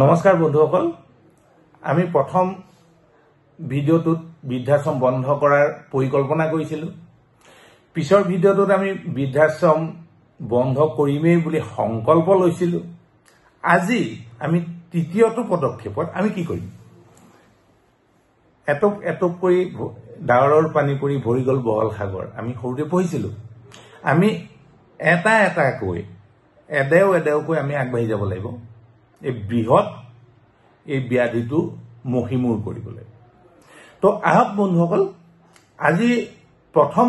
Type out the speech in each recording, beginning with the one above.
নমস্কাৰ বন্ধুসকল, আমি প্ৰথম ভিডিঅ'টোত বৃদ্ধাশ্ৰম বন্ধ কৰাৰ পৰিকল্পনা কৰিছিলোঁ। পিছৰ ভিডিঅ'টোত আমি বৃদ্ধাশ্ৰম বন্ধ কৰিমেই বুলি সংকল্প লৈছিলোঁ। আজি আমি তৃতীয়টো পদক্ষেপত আমি কি কৰিম? এটুপ এটুপ কৰি ডাৱৰৰ পানী পৰি ভৰি গ'ল বহল সাগৰ, আমি সৰুতে পঢ়িছিলোঁ। আমি এটা এটাকৈ এদেও এদেওকৈ আমি আগবাঢ়ি যাব লাগিব এই বৃহৎ এই ব্যাধিটো মহিমূৰ কৰিবলৈ। তো আহক বন্ধুসকল, আজি প্ৰথম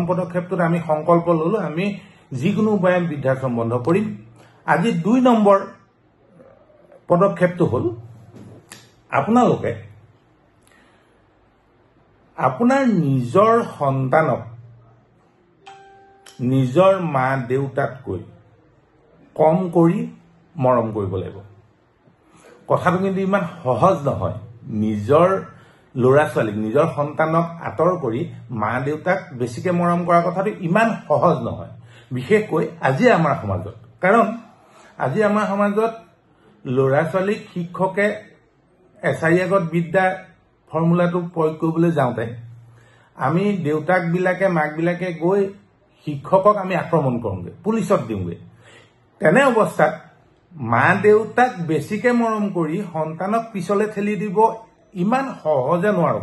পদক্ষেপটোত আমি সংকল্প ললো আমি যিকোনো উপায়ে বৃদ্ধাশ্ৰম বন্ধ কৰিম। আজি ২ নম্বৰ পদক্ষেপটো হ'ল আপোনালোকে আপোনাৰ নিজৰ সন্তানক নিজৰ মা দেউতাতকৈ কম কৰি মৰম কৰিব লাগিব। কথাটো কিন্তু ইমান সহজ নহয়। নিজৰ ল'ৰা ছোৱালীক নিজৰ সন্তানক আঁতৰ কৰি মা দেউতাক বেছিকে মৰম কৰা কথাটো ইমান সহজ নহয়, বিশেষকৈ আজি আমাৰ সমাজত। কাৰণ আজি আমাৰ সমাজত ল'ৰা ছোৱালীক শিক্ষকে এছাৰি আগত বিদ্যা ফৰ্মুলাটো প্ৰয়োগ কৰিবলৈ যাওঁতে আমি দেউতাকবিলাকে মাকবিলাকে গৈ শিক্ষকক আমি আক্ৰমণ কৰোঁগৈ, পুলিচত দিওঁগৈ। তেনে অৱস্থাত মা দেউতাক বেছিকে মৰম কৰি সন্তানক পিছলৈ ঠেলি দিব ইমান সহজে নোৱাৰো।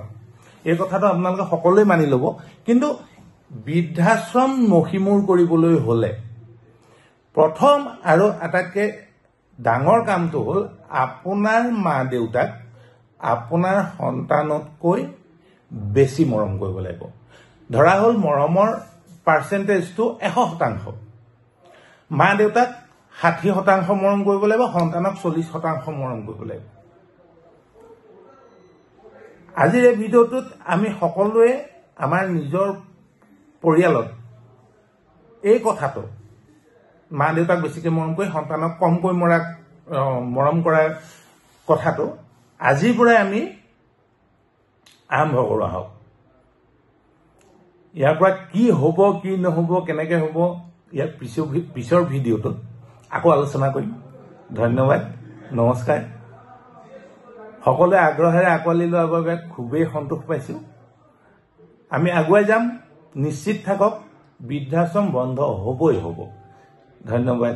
এই কথাটো আপোনালোকে সকলোৱে মানি ল'ব। কিন্তু বৃদ্ধাশ্ৰম মহিমূৰ কৰিবলৈ হ'লে প্ৰথম আৰু আটাইতকৈ ডাঙৰ কামটো হ'ল আপোনাৰ মা দেউতাক আপোনাৰ সন্তানতকৈ বেছি মৰম কৰিব লাগিব। ধৰা হ'ল মৰমৰ পাৰ্চেণ্টেজটো 100%। মা দেউতাক 60% মৰম কৰিব লাগিব, সন্তানক 40% মৰম কৰিব লাগিব। আজিৰ এই ভিডিঅ'টোত আমি সকলোৱে আমাৰ নিজৰ পৰিয়ালত এই কথাটো মা দেউতাক বেছিকৈ মৰম কৰি সন্তানক কমকৈ মৰম কৰাৰ কথাটো আজিৰ পৰাই আমি আৰম্ভ কৰোঁ আহক। ইয়াৰ পৰা কি হ'ব কি নহ'ব কেনেকৈ হ'ব ইয়াৰ পিছৰ ভিডিঅ'টোত আকৌ আলোচনা কৰিম। ধন্যবাদ, নমস্কাৰ। সকলোৱে আগ্ৰহেৰে আঁকোৱালি লোৱাৰ বাবে খুবেই সন্তোষ পাইছোঁ। আমি আগুৱাই যাম, নিশ্চিত থাকক, বৃদ্ধাশ্ৰম বন্ধ হ'বই হ'ব। ধন্যবাদ।